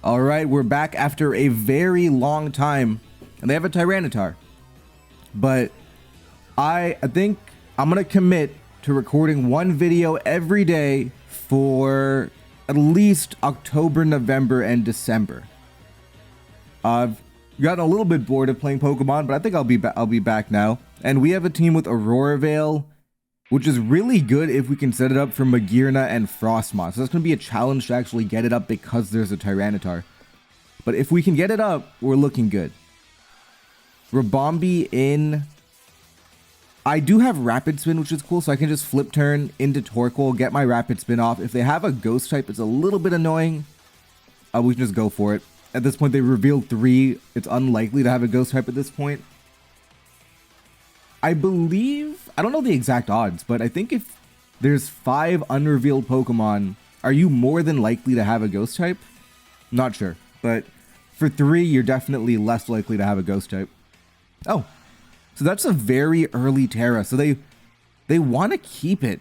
All right, we're back after a very long time, and they have a Tyranitar. But I think I'm gonna commit to recording one video every day for at least October, November, and December. I've gotten a little bit bored of playing Pokemon, but I think I'll be back now. And we have a team with Aurora Veil, which is really good if we can set it up for Magearna and Frostmoth. So that's going to be a challenge to actually get it up because there's a Tyranitar. But if we can get it up, we're looking good. Rabombi in. I do have Rapid Spin, which is cool, so I can just flip turn into Torkoal, get my Rapid Spin off. If they have a Ghost type, it's a little bit annoying. We can just go for it. At this point, they revealed 3. It's unlikely to have a Ghost type at this point. I believe, I don't know the exact odds, but I think if there's 5 unrevealed Pokemon, are you more than likely to have a Ghost type? Not sure, but for 3, you're definitely less likely to have a Ghost type. Oh, so that's a very early Terra. So they want to keep it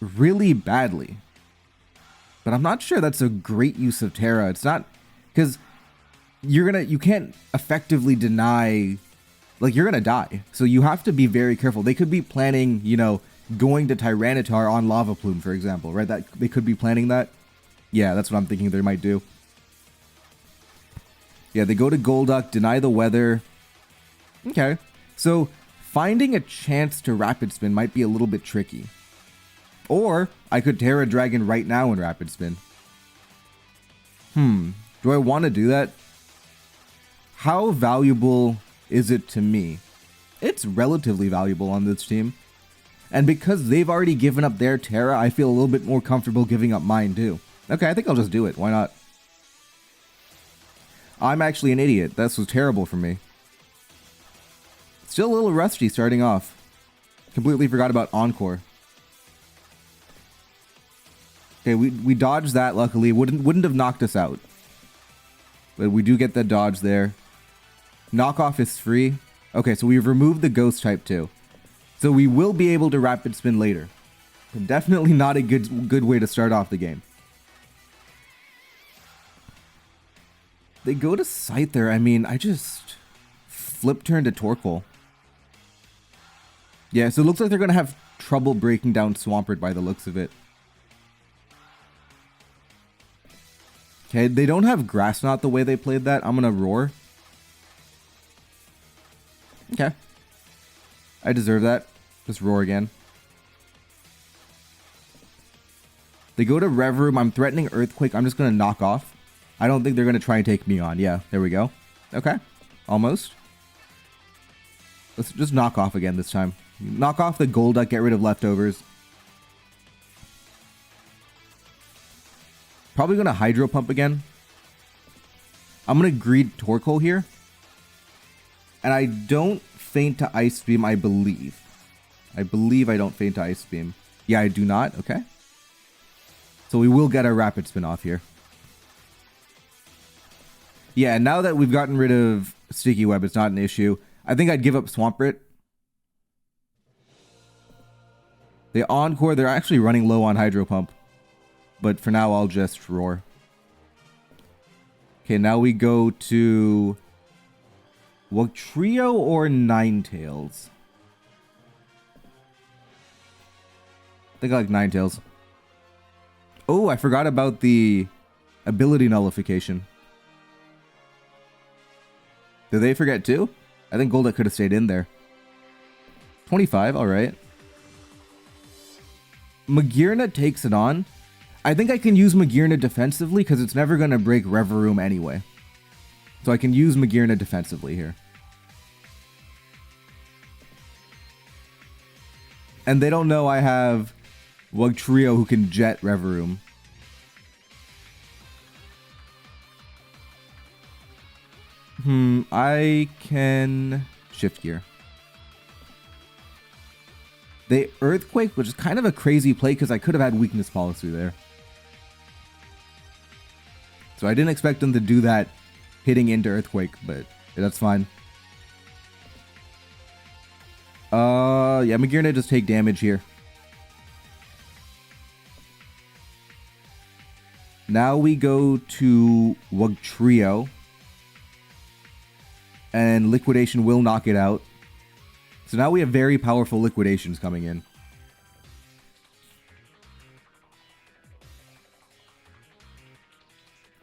really badly, but I'm not sure that's a great use of Terra. It's not, because you can't effectively deny. Like, you're gonna die, so you have to be very careful. They could be planning, you know, going to Tyranitar on Lava Plume, for example, right? That they could be planning that. Yeah, that's what I'm thinking they might do. Yeah, they go to Golduck, deny the weather. Okay, so finding a chance to Rapid Spin might be a little bit tricky. Or I could Terra Dragon right now and Rapid Spin. Do I want to do that? How valuable is it to me? It's relatively valuable on this team. And because they've already given up their Terra, I feel a little bit more comfortable giving up mine too. Okay, I think I'll just do it. Why not? I'm actually an idiot. This was terrible for me. Still a little rusty starting off. Completely forgot about Encore. Okay, we dodged that luckily. Wouldn't have knocked us out. But we do get the dodge there. Knockoff is free. Okay, so we've removed the Ghost type too. So we will be able to Rapid Spin later. But definitely not a good way to start off the game. They go to Scyther. I mean, I just flip turn to Torkoal. Yeah, so it looks like they're going to have trouble breaking down Swampert by the looks of it. Okay, they don't have Grass Knot the way they played that. I'm going to Roar. Okay. I deserve that. Just Roar again. They go to Rev Room. I'm threatening Earthquake. I'm just going to knock off. I don't think they're going to try and take me on. Yeah, there we go. Okay. Almost. Let's just knock off again this time. Knock off the Golduck. Get rid of leftovers. Probably going to Hydro Pump again. I'm going to Greed Torkoal here. And I don't feint to Ice Beam, I believe. I don't feint to Ice Beam. Yeah, I do not. Okay. So we will get our Rapid Spin off here. Yeah, now that we've gotten rid of Sticky Web, it's not an issue. I think I'd give up Swampert. The Encore, they're actually running low on Hydro Pump. But for now, I'll just Roar. Okay, now we go to Trio or Ninetales? I think I like Ninetales. Oh, I forgot about the ability nullification. Did they forget too? I think Golduck could have stayed in there. 25, alright. Magearna takes it on. I think I can use Magearna defensively because it's never going to break Reverum anyway. So I can use Magearna defensively here. And they don't know I have Trio who can jet Reverum. I can Shift Gear. They Earthquake, which is kind of a crazy play because I could have had Weakness Policy there. So I didn't expect them to do that hitting into Earthquake, but that's fine. Yeah, Magearna just take damage here. Now we go to Wugtrio. And Liquidation will knock it out. So now we have very powerful Liquidations coming in.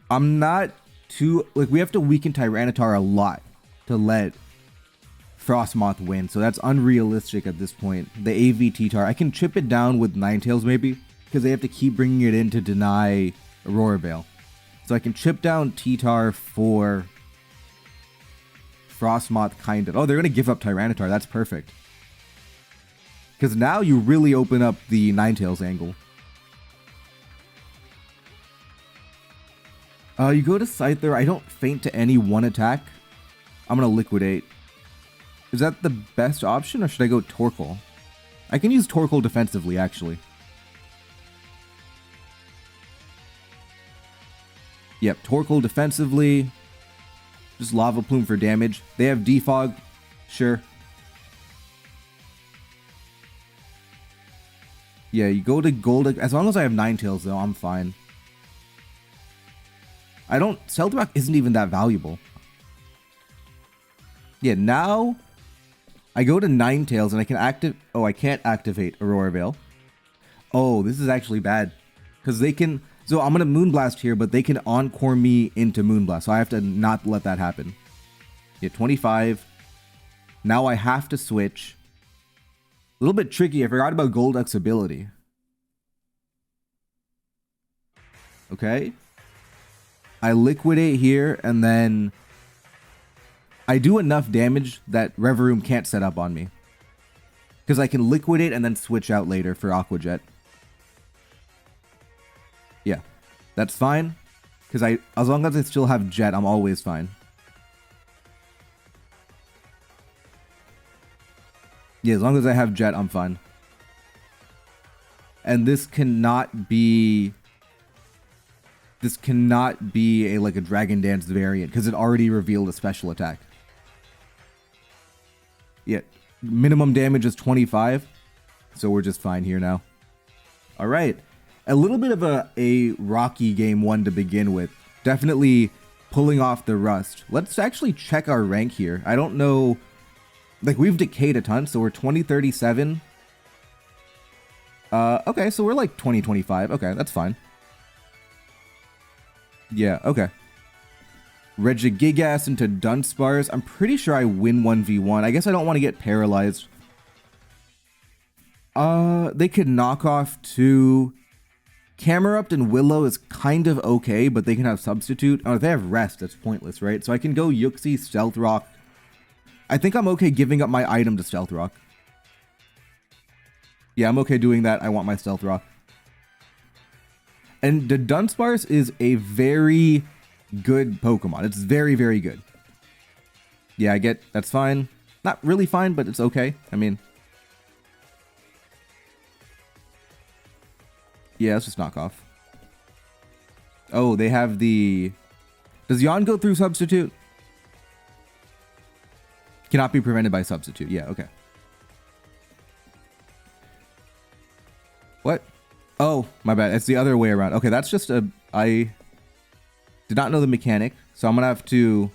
I'm not too... Like, we have to weaken Tyranitar a lot to let Frostmoth win. So that's unrealistic at this point. The AV T-Tar. I can chip it down with Ninetales maybe. Because they have to keep bringing it in to deny Aurora Veil. So I can chip down T-Tar for Frostmoth kind of. Oh, they're going to give up Tyranitar. That's perfect. Because now you really open up the Ninetales angle. You go to Scyther. I don't faint to any one attack. I'm going to Liquidate. Is that the best option, or should I go Torkoal? I can use Torkoal defensively, actually. Yep, Torkoal defensively. Just Lava Plume for damage. They have Defog. Sure. Yeah, you go to Gold. As long as I have Ninetales, though, I'm fine. I don't... Stealth Rock isn't even that valuable. Yeah, now I go to Ninetales and I can activate... Oh, I can't activate Aurora Veil. Oh, this is actually bad. Because they can... So I'm going to Moonblast here, but they can Encore me into Moonblast. So I have to not let that happen. Yeah, 25. Now I have to switch. A little bit tricky. I forgot about Golduck's ability. Okay. I Liquidate here, and then I do enough damage that Reverum can't set up on me. Because I can Liquidate and then switch out later for Aqua Jet. Yeah, that's fine. Because as long as I still have Jet, I'm always fine. Yeah, as long as I have Jet, I'm fine. And this cannot be... This cannot be a Dragon Dance variant, because it already revealed a special attack. Yeah, minimum damage is 25, so we're just fine here now. Alright, a little bit of a rocky game one to begin with. Definitely pulling off the rust. Let's actually check our rank here. I don't know... Like, we've decayed a ton, so we're 2037. Okay, so we're like 2025. Okay, that's fine. Yeah, okay. Regigigas into Dunsparce. I'm pretty sure I win 1v1. I guess I don't want to get paralyzed. They could knock off two. Camerupt and Willow is kind of okay, but they can have Substitute. Oh, if they have Rest, that's pointless, right? So I can go Yuxi, Stealth Rock. I think I'm okay giving up my item to Stealth Rock. Yeah, I'm okay doing that. I want my Stealth Rock. And the Dunsparce is a very good Pokemon. It's very, very good. Yeah, I get... That's fine. Not really fine, but it's okay. I mean... Yeah, let's just knock off. Oh, they have the... Does Yawn go through Substitute? Cannot be prevented by Substitute. Yeah, okay. What? Oh, my bad. It's the other way around. Okay, that's just a... I did not know the mechanic, so I'm going to have to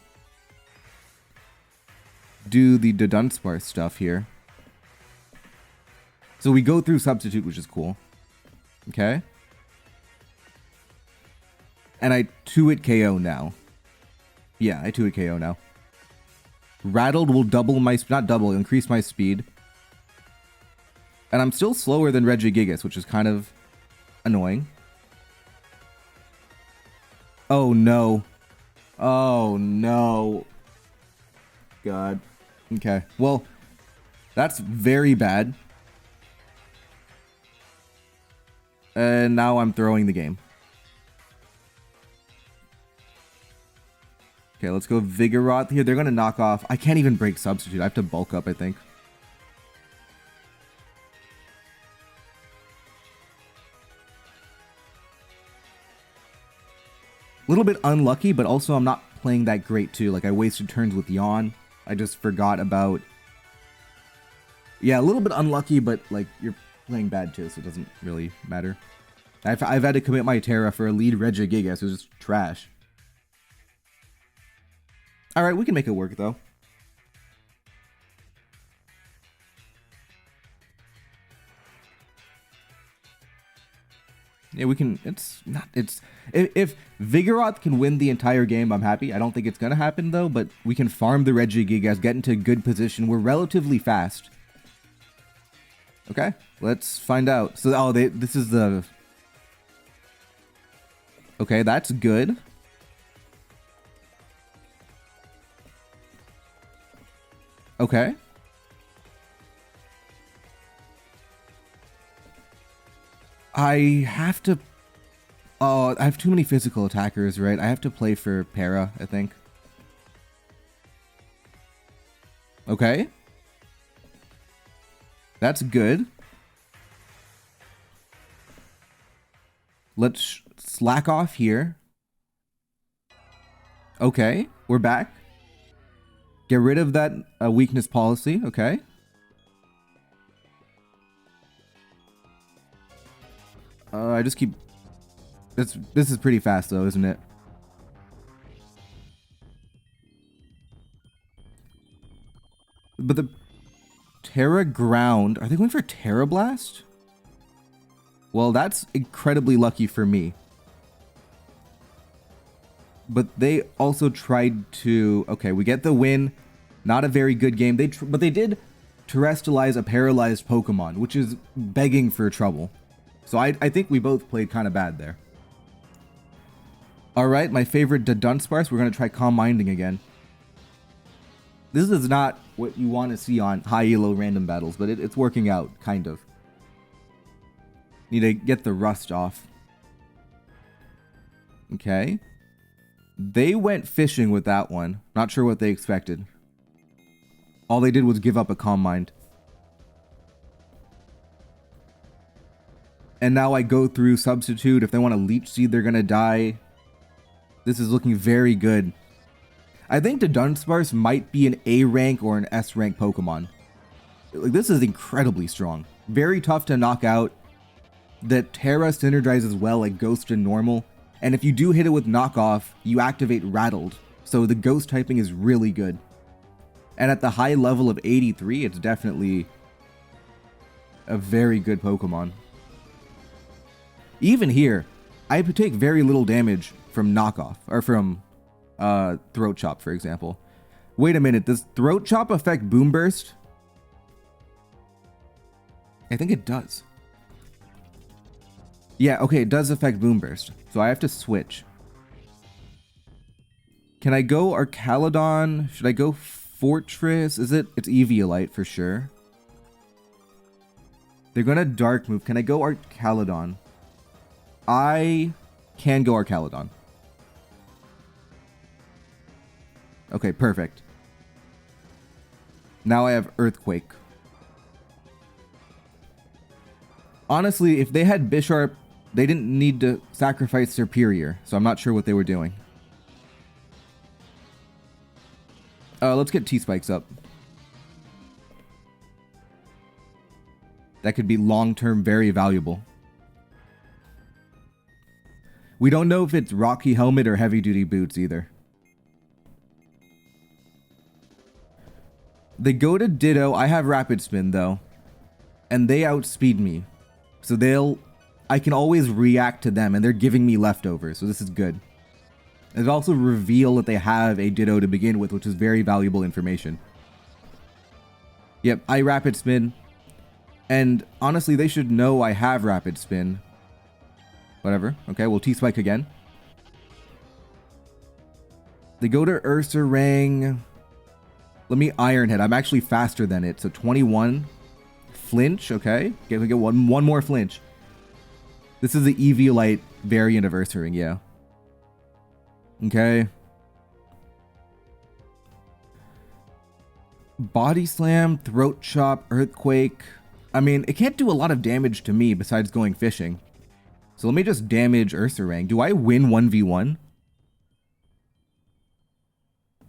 do the Dunsparce stuff here. So we go through Substitute, which is cool. Okay. And I 2-hit KO now. Yeah, I 2-hit KO now. Rattled will double my... Not double, increase my speed. And I'm still slower than Regigigas, which is kind of annoying. Oh, no. Oh, no. God. Okay. Well, that's very bad. And now I'm throwing the game. Okay, let's go Vigoroth here. They're going to knock off... I can't even break Substitute. I have to bulk up, I think. A little bit unlucky, but also I'm not playing that great too. Like, I wasted turns with Yawn. I just forgot about... Yeah, a little bit unlucky, but like, you're playing bad too, so it doesn't really matter. I've had to commit my Terra for a lead Regigigas. It was just trash. Alright, we can make it work, though. Yeah, we can. It's not. It's if Vigoroth can win the entire game, I'm happy. I don't think it's gonna happen though. But we can farm the Regigigas, get into a good position. We're relatively fast. Okay, let's find out. So, oh, this is the. Okay, that's good. Okay. I have to... Oh, I have too many physical attackers, right? I have to play for Para, I think. Okay. That's good. Let's slack off here. Okay, we're back. Get rid of that weakness policy, okay. I just keep... This is pretty fast though, isn't it? But the Terra Ground... Are they going for Terra Blast? Well, that's incredibly lucky for me. But they also tried to... Okay, we get the win. Not a very good game. But they did terrestrialize a paralyzed Pokemon, which is begging for trouble. So I think we both played kind of bad there. Alright, my favorite Dunsparce. We're going to try Calm Minding again. This is not what you want to see on high elo random battles, but it's working out, kind of. Need to get the rust off. Okay. They went fishing with that one. Not sure what they expected. All they did was give up a Calm Mind. And now I go through Substitute. If they want to Leech Seed, they're going to die. This is looking very good. I think the Dunsparce might be an A rank or an S rank Pokemon. Like, this is incredibly strong. Very tough to knock out. The Terra synergizes well like Ghost and Normal. And if you do hit it with Knockoff, you activate Rattled. So the Ghost typing is really good. And at the high level of 83, it's definitely a very good Pokemon. Even here, I take very little damage from Knockoff, or from Throat Chop, for example. Wait a minute, does Throat Chop affect Boom Burst? I think it does. Yeah, okay, it does affect Boom Burst. So I have to switch. Can I go Archaludon? Should I go Fortress? It's Eviolite for sure. They're gonna Dark move. Can I go Archaludon? I can go Archaludon. Okay, perfect. Now I have Earthquake. Honestly, if they had Bisharp, they didn't need to sacrifice Superior, so I'm not sure what they were doing. Let's get T-Spikes up. That could be long-term very valuable. We don't know if it's Rocky Helmet or Heavy Duty Boots either. They go to Ditto. I have Rapid Spin though. And they outspeed me. So I can always react to them and they're giving me leftovers. So this is good. They also reveal that they have a Ditto to begin with, which is very valuable information. Yep, I Rapid Spin. And honestly, they should know I have Rapid Spin. Whatever. Okay, we'll T-Spike again. They go to Ursaring. Let me Iron Head. I'm actually faster than it. So 21. Flinch, okay. Okay, we get one more flinch. This is the Eviolite variant of Ursaring, yeah. Okay. Body Slam, Throat Chop, Earthquake. I mean, it can't do a lot of damage to me besides going fishing. So let me just damage Ursaring. Do I win 1v1?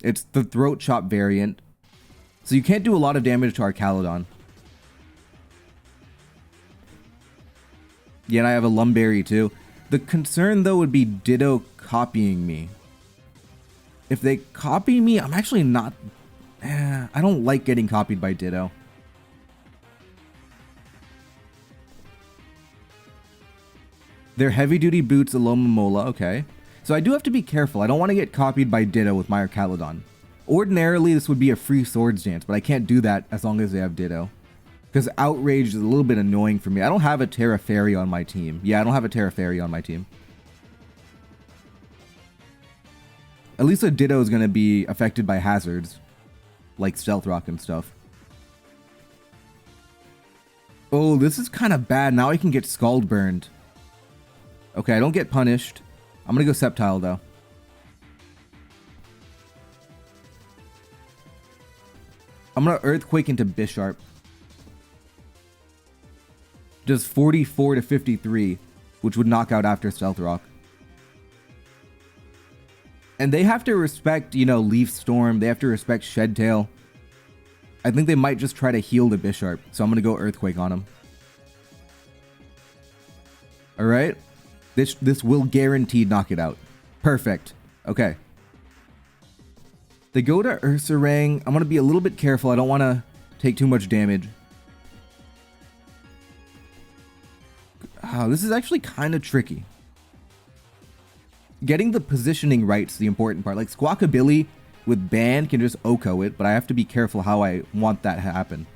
It's the Throat Chop variant. So you can't do a lot of damage to Archaludon. Yeah, and I have a Lumberry too. The concern though would be Ditto copying me. If they copy me, I'm actually not... I don't like getting copied by Ditto. They're heavy-duty boots, Alomomola, okay. So I do have to be careful. I don't want to get copied by Ditto with my Archaludon. Ordinarily, this would be a free Swords Dance, but I can't do that as long as they have Ditto. Because Outrage is a little bit annoying for me. I don't have a Terra Fairy on my team. Yeah, I don't have a Terra Fairy on my team. At least a Ditto is going to be affected by hazards, like Stealth Rock and stuff. Oh, this is kind of bad. Now I can get Scald Burned. Okay, I don't get punished. I'm going to go Sceptile, though. I'm going to Earthquake into Bisharp. Does 44 to 53, which would knock out after Stealth Rock. And they have to respect, you know, Leaf Storm. They have to respect Shed Tail. I think they might just try to heal the Bisharp. So I'm going to go Earthquake on him. Alright. This will guaranteed knock it out. Perfect. Okay. They go to Ursaring. I'm going to be a little bit careful. I don't want to take too much damage. Oh, this is actually kind of tricky. Getting the positioning right is the important part. Like Squawkabilly with Ban can just Oko it, but I have to be careful how I want that to happen.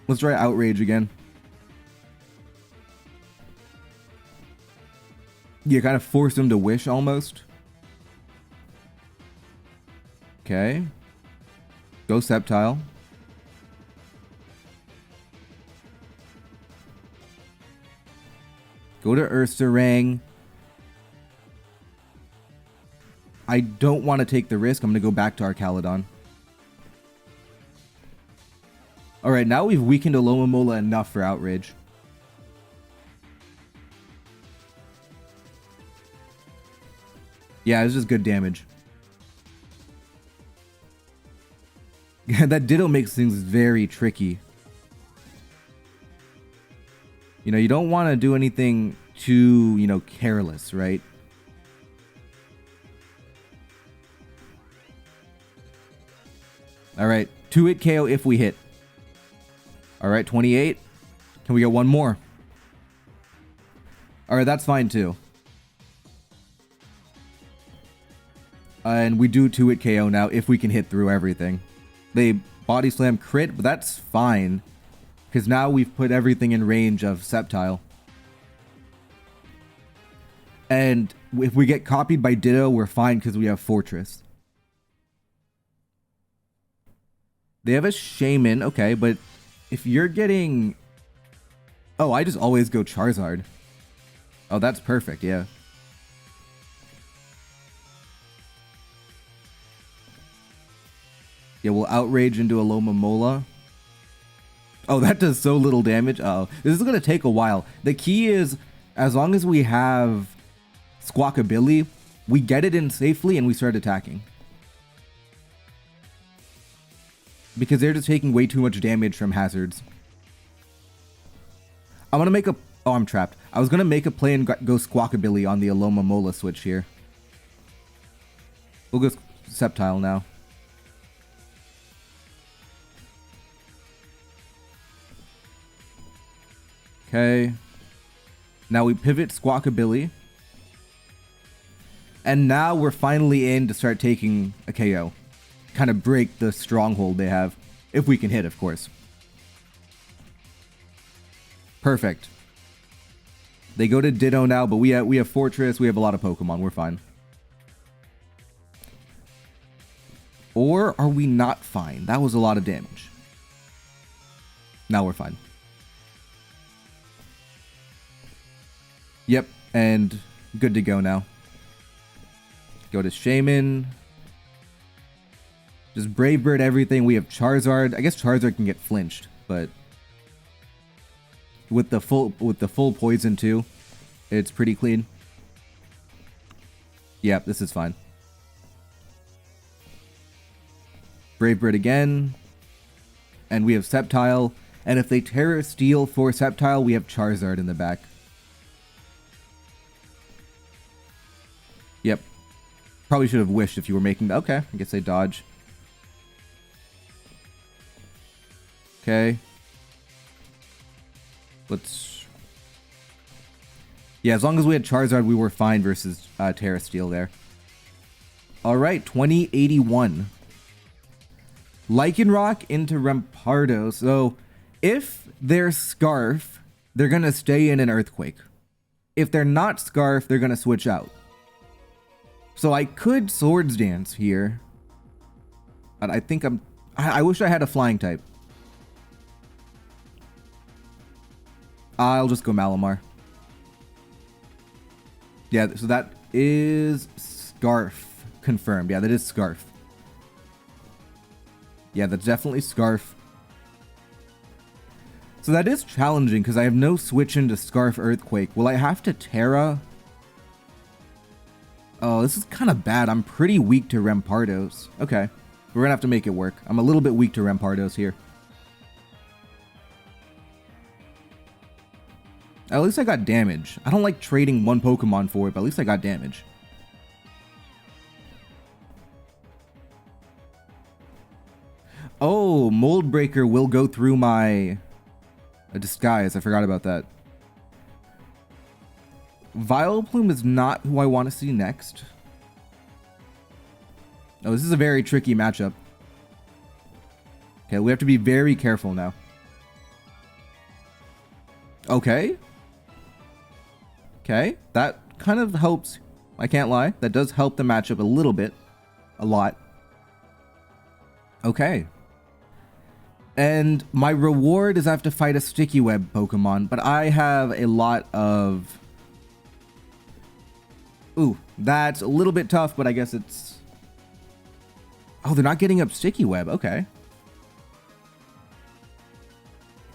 Let's try Outrage again. You kind of force him to wish almost. Okay. Go Sceptile. Go to Ursaring. I don't want to take the risk. I'm going to go back to Archaludon. Alright, now we've weakened Alomomola enough for Outrage. Yeah, it's just good damage. That Ditto makes things very tricky. You know, you don't want to do anything too, you know, careless, right? Alright, 2-hit KO if we hit. Alright, 28. Can we get one more? Alright, that's fine too. And we do 2-hit KO now if we can hit through everything. They Body Slam crit, but that's fine. Because now we've put everything in range of Sceptile. And if we get copied by Ditto, we're fine because we have Fortress. They have a Shaman, okay, but if you're getting... Oh, I just always go Charizard. Oh, that's perfect, yeah. Yeah, we'll Outrage into Alomomola. Oh, that does so little damage. Uh-oh. This is going to take a while. The key is, as long as we have Squawkabilly, we get it in safely and we start attacking. Because they're just taking way too much damage from hazards. I'm going to make a... Oh, I'm trapped. I was going to make a play and go Squawkabilly on the Alomomola switch here. We'll go Sceptile now. Okay. Now we pivot Squawkabilly. And now we're finally in to start taking a KO. Kind of break the stronghold they have. If we can hit, of course. Perfect. They go to Ditto now, but we have Fortress. We have a lot of Pokemon. We're fine. Or are we not fine? That was a lot of damage. Now we're fine. Yep, and good to go now. Go to Shaman. Just Brave Bird everything. We have Charizard. I guess Charizard can get flinched, but with the full poison too, it's pretty clean. Yep, this is fine. Brave Bird again. And we have Sceptile. And if they Terra Steel for Sceptile, we have Charizard in the back. Yep. Probably should have wished if you were making... Okay, I guess they dodge. Okay. Let's... Yeah, as long as we had Charizard, we were fine versus Terra Steel there. Alright, 2081. Lycanroc into Rampardos. So, if they're Scarf, they're going to stay in an Earthquake. If they're not Scarf, they're going to switch out. So I could Swords Dance here. But I think I wish I had a Flying type. I'll just go Malamar. Yeah, so that is Scarf. Confirmed. Yeah, that is Scarf. Yeah, that's definitely Scarf. So that is challenging because I have no switch into Scarf Earthquake. Will I have to Terra? Oh, this is kind of bad. I'm pretty weak to Rampardos. Okay. We're going to have to make it work. I'm a little bit weak to Rampardos here. At least I got damage. I don't like trading one Pokemon for it, but at least I got damage. Oh, Mold Breaker will go through my disguise. I forgot about that. Vileplume is not who I want to see next. Oh, this is a very tricky matchup. Okay, we have to be very careful now. Okay. Okay, that kind of helps. I can't lie. That does help the matchup a little bit. A lot. Okay. And my reward is I have to fight a Sticky Web Pokemon, but I have a lot of... Ooh, that's a little bit tough, but I guess it's... Oh, they're not getting up Sticky Web. Okay.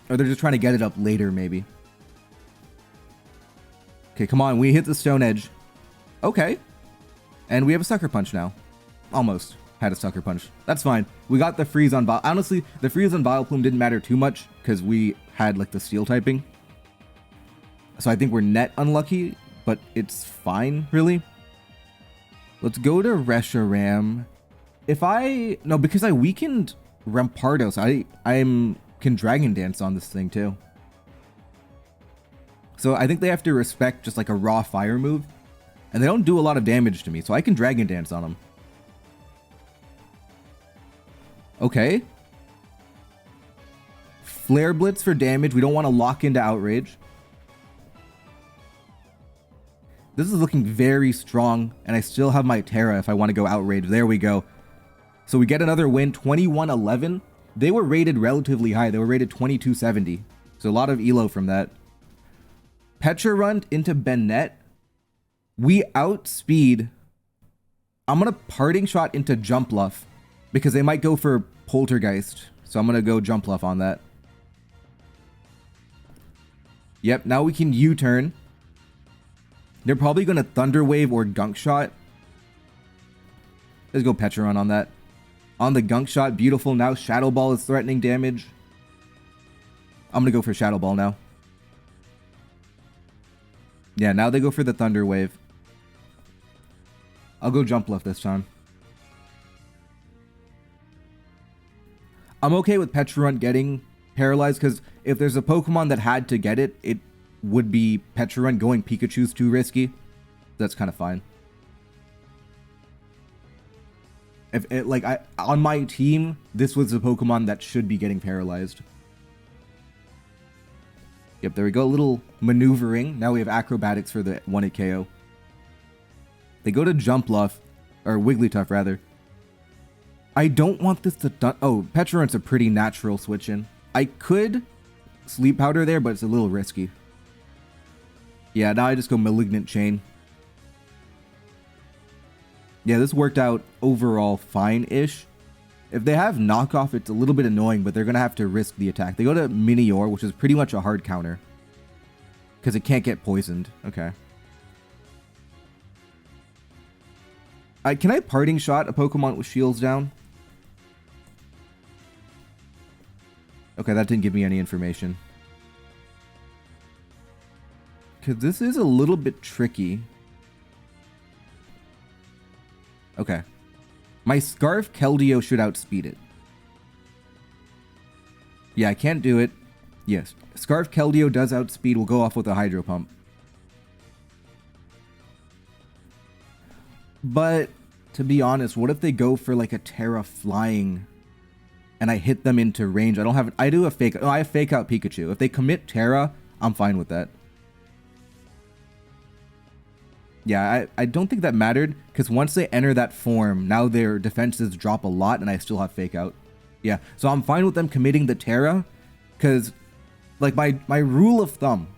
Or they're just trying to get it up later, maybe. Okay, come on. We hit the Stone Edge. Okay. And we have a Sucker Punch now. Almost had a Sucker Punch. That's fine. We got the freeze on Vileplume. Honestly, the freeze on Vileplume didn't matter too much because we had like the Steel typing. So I think we're net unlucky, but it's fine, really. Let's go to Reshiram. If I... No, because I weakened Rampardos, I can Dragon Dance on this thing too. So I think they have to respect just like a raw fire move. And they don't do a lot of damage to me, so I can Dragon Dance on them. Okay. Flare Blitz for damage. We don't want to lock into Outrage. This is looking very strong, and I still have my Terra if I want to go Outrage. There we go. So we get another win, 21-11. They were rated relatively high. They were rated 2270. So a lot of elo from that. Pecharunt into Bennett. We outspeed. I'm going to Parting Shot into Jumpluff because they might go for Poltergeist. So I'm going to go Jumpluff on that. Yep, now we can U-turn. They're probably going to Thunder Wave or Gunk Shot. Let's go Pecharunt on that. On the Gunk Shot, beautiful. Now Shadow Ball is threatening damage. I'm going to go for Shadow Ball now. Yeah, now they go for the Thunder Wave. I'll go Jumpluff this time. I'm okay with Pecharunt getting paralyzed because if there's a Pokemon that had to get it, it would be Pecharunt. Going Pikachu's too risky. That's kind of fine. If it, like on my team, this was a Pokemon that should be getting paralyzed. Yep, there we go. A little maneuvering. Now we have Acrobatics for the 1-hit KO. They go to Jumpluff, or Wigglytuff rather. I don't want this to... Oh, Pecharunt's a pretty natural switch in. I could Sleep Powder there, but it's a little risky. Yeah, now I just go Malignant Chain. Yeah, this worked out overall fine-ish. If they have knockoff, it's a little bit annoying, but they're going to have to risk the attack. They go to Minior, which is pretty much a hard counter. Because it can't get poisoned. Okay. Can I Parting Shot a Pokemon with shields down? Okay, that didn't give me any information. Because this is a little bit tricky. Okay. My Scarf Keldeo should outspeed it. Yeah, I can't do it. Yes. Scarf Keldeo does outspeed. We'll go off with a Hydro Pump. But, to be honest, what if they go for like a Terra Flying and I hit them into range? I do a fake... Oh, I have Fake Out Pikachu. If they commit Terra, I'm fine with that. Yeah, I don't think that mattered, because once they enter that form, now their defenses drop a lot, and I still have Fake Out. Yeah, so I'm fine with them committing the Terra, because, like, my rule of thumb,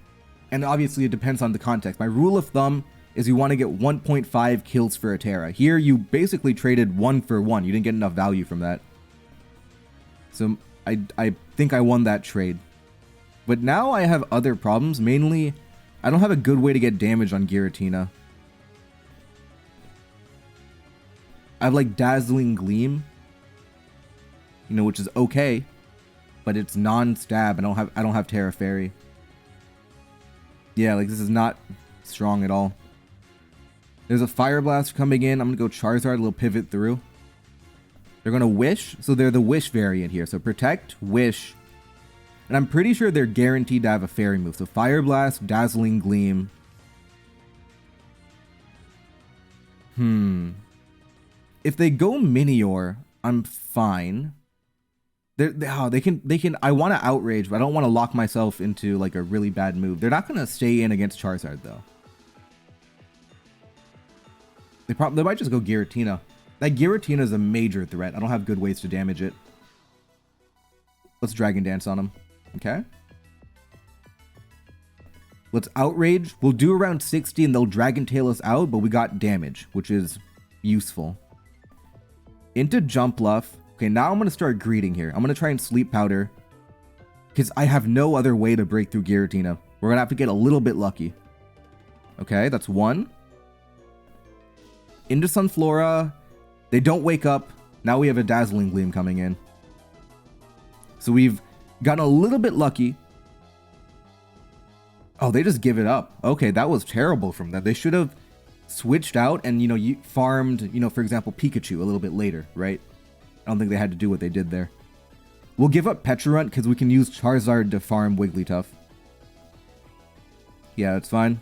and obviously it depends on the context, my rule of thumb is you want to get 1.5 kills for a Terra. Here, you basically traded 1 for 1. You didn't get enough value from that. So, I think I won that trade. But now I have other problems, mainly, I don't have a good way to get damage on Giratina. I have like Dazzling Gleam, you know, which is okay, but it's non-stab. I don't have Terra Fairy. Yeah, like this is not strong at all. There's a Fire Blast coming in. I'm gonna go Charizard, a little pivot through. They're gonna Wish, so they're the Wish variant here. So Protect, Wish, and I'm pretty sure they're guaranteed to have a Fairy move. So Fire Blast, Dazzling Gleam. If they go Minior, I'm fine. They can. I want to Outrage, but I don't want to lock myself into like a really bad move. They're not gonna stay in against Charizard though. They might just go Giratina. That Giratina is a major threat. I don't have good ways to damage it. Let's Dragon Dance on him. Okay. Let's Outrage. We'll do around 60 and they'll Dragon Tail us out, but we got damage, which is useful. Into Jumpluff. Okay, now I'm going to start greeting here. I'm going to try and Sleep Powder, because I have no other way to break through Giratina. We're going to have to get a little bit lucky. Okay, that's 1. Into Sunflora. They don't wake up. Now we have a Dazzling Gleam coming in. So we've gotten a little bit lucky. Oh, they just give it up. Okay, that was terrible from them. They should have switched out and, you know, you farmed, you know, for example, Pikachu a little bit later, right? I don't think they had to do what they did there. We'll give up Pecharunt because we can use Charizard to farm Wigglytuff. Yeah, that's fine.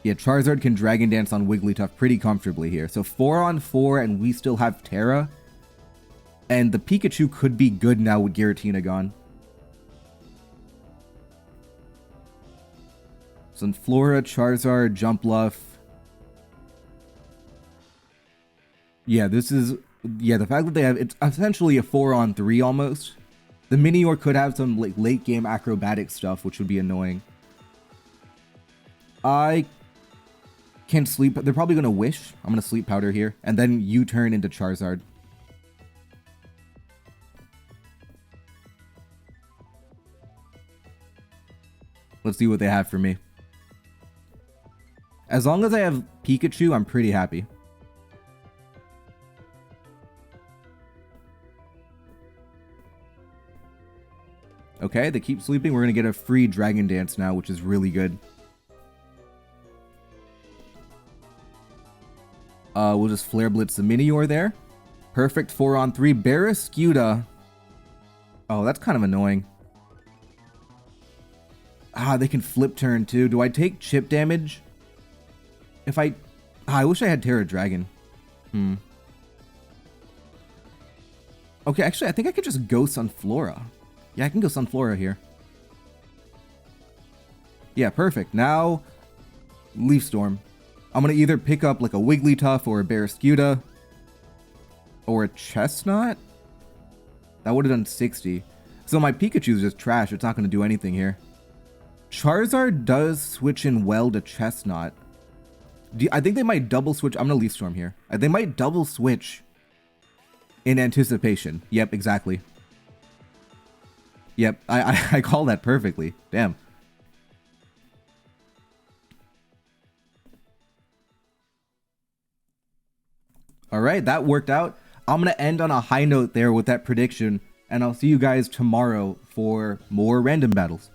Yeah, Charizard can Dragon Dance on Wigglytuff pretty comfortably here. So 4 on 4 and we still have Terra. And the Pikachu could be good now with Giratina gone. Sunflora, Charizard, Jumpluff. Yeah, this is... Yeah, the fact that they have... It's essentially a 4 on 3 almost. The Minior could have some like late game acrobatic stuff, which would be annoying. I can't sleep... They're probably going to Wish. I'm going to Sleep Powder here. And then U-turn into Charizard. Let's see what they have for me. As long as I have Pikachu, I'm pretty happy. Okay, they keep sleeping. We're going to get a free Dragon Dance now, which is really good. We'll just Flare Blitz the Minior there. Perfect 4 on 3. Barrascuda. Oh, that's kind of annoying. Ah, they can flip turn too. Do I take chip damage? If I... I wish I had Terra Dragon. Okay, actually, I think I could just go Sunflora. Yeah, I can go Sunflora here. Yeah, perfect. Now, Leaf Storm. I'm going to either pick up like a Wigglytuff or a Barrascuda. Or a Chestnut? That would have done 60. So my Pikachu is just trash. It's not going to do anything here. Charizard does switch in well to Chestnut. I think they might double switch. I'm going to Leaf Storm here. They might double switch in anticipation. Yep, exactly. Yep, I call that perfectly. Damn. All right, that worked out. I'm going to end on a high note there with that prediction, and I'll see you guys tomorrow for more random battles.